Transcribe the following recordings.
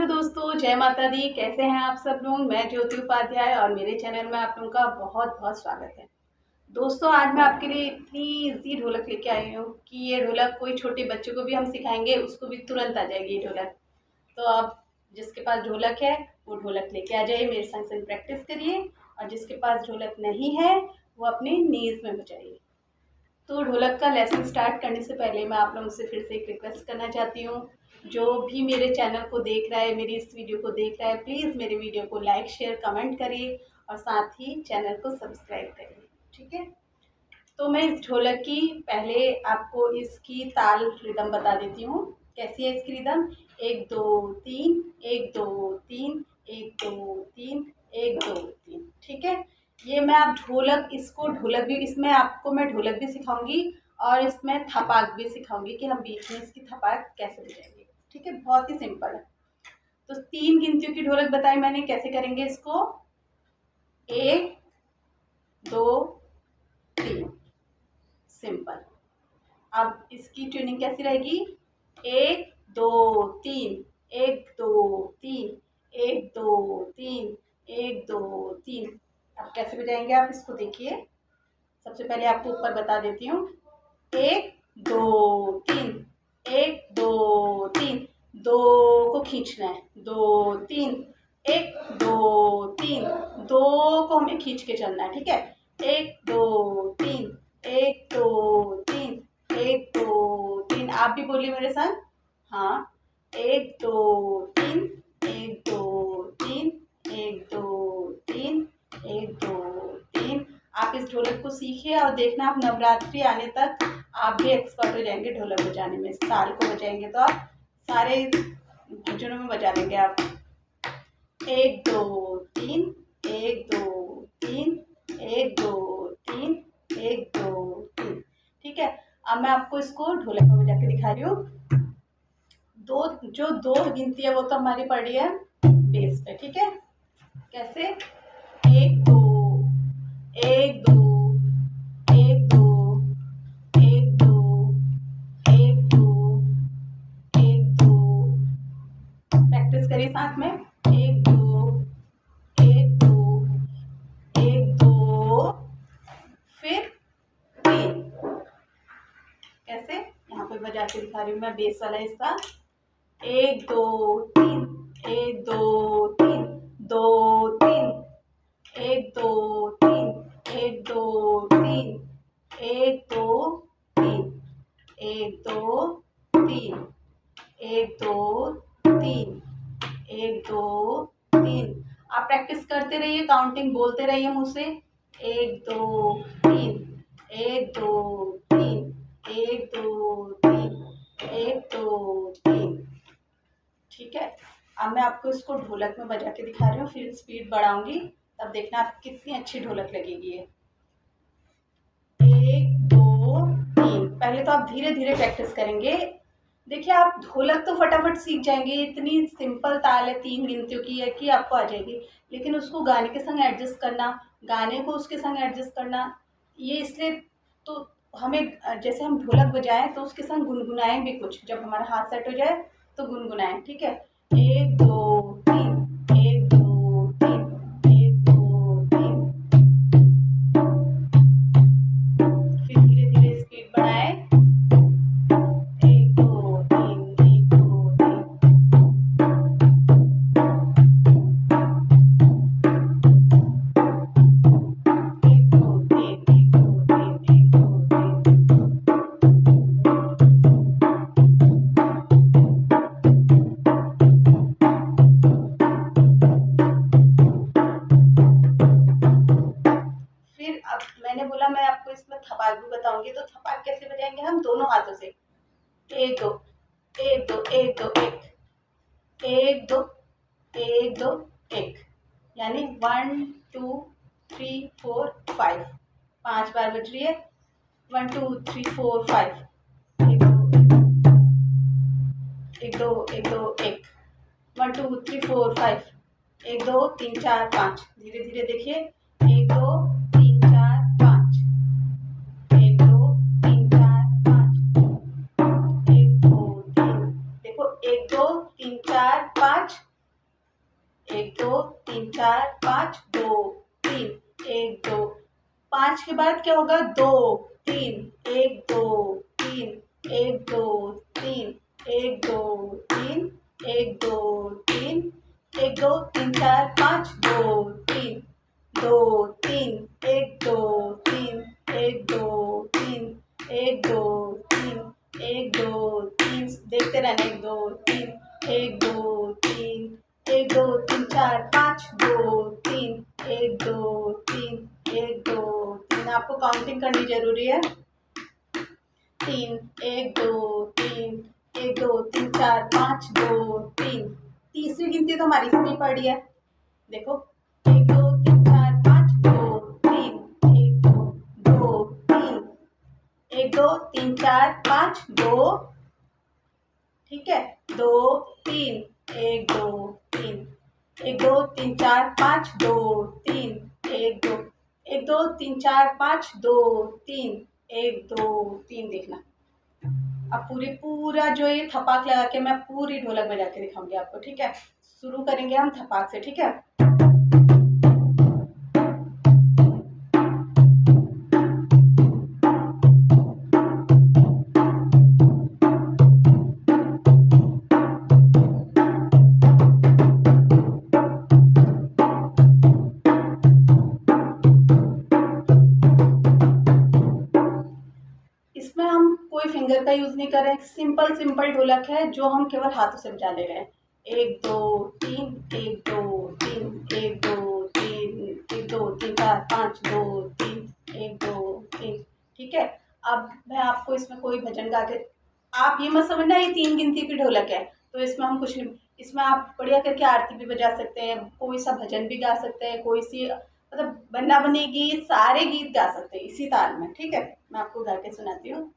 Hello दोस्तों, जय माता दी। कैसे हैं आप सब लोग। मैं ज्योति उपाध्याय और मेरे चैनल में आप लोगों का बहुत बहुत स्वागत है। दोस्तों, आज मैं आपके लिए इतनी इजी ढोलक लेके आई हूँ कि ये ढोलक कोई छोटे बच्चों को भी हम सिखाएंगे, उसको भी तुरंत आ जाएगी ये ढोलक। तो आप जिसके पास ढोलक है वो ढोलक लेके आ जाइए, मेरे संग संग प्रैक्टिस करिए। और जिसके पास ढोलक नहीं है वो अपने नीज में बजाइए। तो ढोलक का लेसन स्टार्ट करने से पहले मैं आप लोगों से फिर से एक रिक्वेस्ट करना चाहती हूँ। जो भी मेरे चैनल को देख रहा है, मेरी इस वीडियो को देख रहा है, प्लीज़ मेरे वीडियो को लाइक शेयर कमेंट करिए और साथ ही चैनल को सब्सक्राइब करिए। ठीक है। तो मैं इस ढोलक की पहले आपको इसकी ताल रिदम बता देती हूँ। कैसी है इसकी रिदम। 1 2 3, 1 2 3, 1 2 3, 1 2 3। ठीक है। ये मैं आप ढोलक भी इसमें आपको मैं ढोलक भी सिखाऊंगी और इसमें थपाक भी सिखाऊंगी कि हम बीच में इसकी थपाक कैसे बजाएंगे। ठीक है, बहुत ही सिंपल है। तो 3 गिनतियों की ढोलक बताई मैंने, कैसे करेंगे इसको। 1 2 3, सिंपल। अब इसकी ट्यूनिंग कैसी रहेगी। 1 2 3, 1 2 3, 1 2 3, 1 2 3। अब कैसे बजाएंगे आप इसको देखिए। सबसे पहले आपको ऊपर बता देती हूँ। 1 2 3, 1 2 3, 2 को खींचना है। 2 3, 1 2 3, 2 को हमें खींच के चलना है। ठीक है। 1 2 3, 1 2 3, 1 2 3। आप भी बोलिए मेरे साथ। हाँ। 1 2 3, 1 2 3, 1 2 3, 1 2 3। आप इस ढोलक को सीखिए और देखना आप नवरात्रि आने तक आप भी एक्सपर्ट हो जाएंगे ढोलक बजाने में। इस ताल को बजाएंगे तो आप सारे भजनों में बजा लेंगे आप। 1 2 3, 1 2 3, 1 2 3, 1 2 3। ठीक है। अब मैं आपको इसको ढोलक में बजा के दिखा रही हूँ। जो दो गिनती है वो तो हमारी पड़ी है बेस पे। ठीक है। कैसे। 1 2, 1 2, 1 2, 1 2, 1 2, 1 2। प्रैक्टिस करिए साथ में। 1 2, 1 2, 1 2, फिर 3। कैसे, यहाँ पे बजा के दिखा रही हूँ मैं बेस वाला हिस्सा। 1 2 3, 1 2 3, 2 3, 1 2 3, 1 2 3, 1 2 3, 1 2 3, 1 2 3, 1 2 3। आप प्रैक्टिस करते रहिए, काउंटिंग बोलते रहिए मुँह से। 1 2 3, 1 2 3, 1 2 3, 1 2 3। ठीक है। अब मैं आपको इसको ढोलक में बजा के दिखा रही हूँ, फिर स्पीड बढ़ाऊंगी, तब देखना आप कितनी अच्छी ढोलक लगेगी ये। 1 2 3। पहले तो आप धीरे धीरे प्रैक्टिस करेंगे। देखिए, आप ढोलक तो फटाफट सीख जाएंगे, इतनी सिंपल ताल है 3 गिनतियों की है कि आपको आ जाएगी। लेकिन उसको गाने के संग एडजस्ट करना, गाने को उसके संग एडजस्ट करना, ये इसलिए तो हमें जैसे हम ढोलक बजाएं तो उसके संग गुनगुनाएं भी कुछ। जब हमारा हाथ सेट हो जाए तो गुनगुनाएं। ठीक है। 1 2 3, 1 2 3, 1 2 3। फिर धीरे धीरे स्पीड बढ़ाएं। 1 2 3, 1 2 3। फिर अब मैंने बोला मैं आपको इसमें थपाक भी बताऊंगी। तो थपाक कैसे बजाएंगे हम, दोनों हाथों से। 1 2, 1 2, 1 2 1, 1 2, 1 2 1। यानी 1 2 3 4 5। 5 बार बज रही है। 1 2 3 4 5। 1 2 1 2 1, 1 2 3 4 5, 1 2 3 4 5। धीरे धीरे देखिए। 1 2 3 4 5, 1 2 3 4 5, 1 2 3। देखो, 1 2 3 4 5, 1 2 3 4 5 2 3 1 2। 5 के बाद क्या होगा? 2 3 1 2 3 1 2 3 1 2 3 1 2 3 1 2 3 4 5 2 3 2 3 1 2 3 1 2 3 1 2 3 1 2 3 देखते रहना। 1 2 3 1 2 3 1 2 3 4 5 2 3 1 2 3 1 2 3। आपको काउंटिंग करनी जरूरी है। 3 1 2 3 1 2 3 4 5 2 3। तीसरी गिनती तो हमारी इसमें पड़ी है। देखो 1 2 3 4 5 2 3 1 2 2 3 1 2 3 4 5 2। ठीक है, 2 3 1 2 3 1 2 3 4 5 2 3 1 2 1 2 3 4 5 2 3 1 2 3। देखना अब पूरा जो ये थपाक लगा के मैं पूरी ढोलक बजा के दिखाऊंगी आपको। ठीक है, शुरू करेंगे हम थपाक से। ठीक है, इसमें हम कोई फिंगर का यूज नहीं कर रहे हैं। सिंपल सिंपल ढोलक है जो हम केवल हाथों से बजा ले रहे हैं। 1 2 3 1 2 3 1 2 3 1 2 3 4 5 2 3 1 2 3। ठीक है, अब मैं आपको इसमें कोई भजन गा के, आप ये मत समझना ये 3 गिनती की ढोलक है तो इसमें हम कुछ नहीं। इसमें आप बढ़िया करके आरती भी बजा सकते हैं, कोई सा भजन भी गा सकते हैं, कोई सी मतलब बन्ना बनी गीत, सारे गीत गा सकते हैं इसी ताल में। ठीक है, मैं आपको गा के सुनाती हूँ।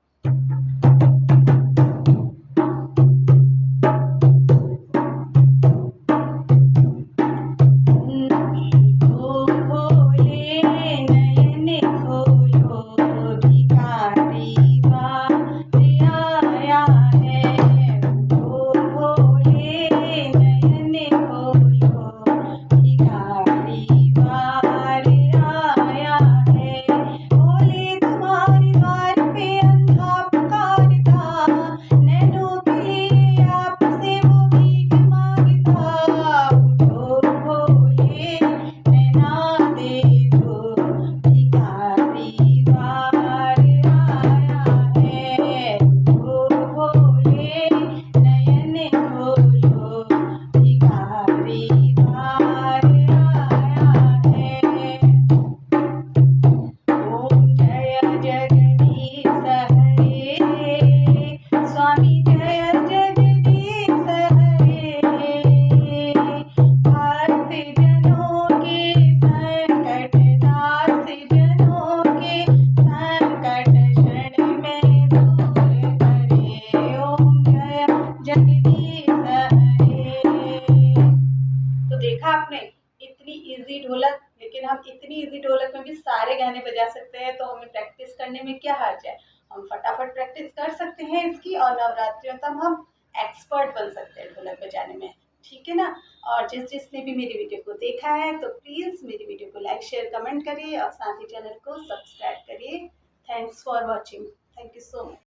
तो देखा आपने इतनी इजी ढोलक, लेकिन हम इतनी इजी ढोलक में भी सारे गाने बजा सकते हैं। तो हमें प्रैक्टिस करने में क्या हर्ज है, हम फटाफट प्रैक्टिस कर सकते हैं इसकी और नवरात्रियों तक हम एक्सपर्ट बन सकते हैं ढोलक बजाने में। ठीक है ना। और जिसने भी मेरी वीडियो को देखा है तो प्लीज़ मेरी वीडियो को लाइक शेयर कमेंट करिए और साथ ही चैनल को सब्सक्राइब करिए। Thanks for watching. Thank you so much.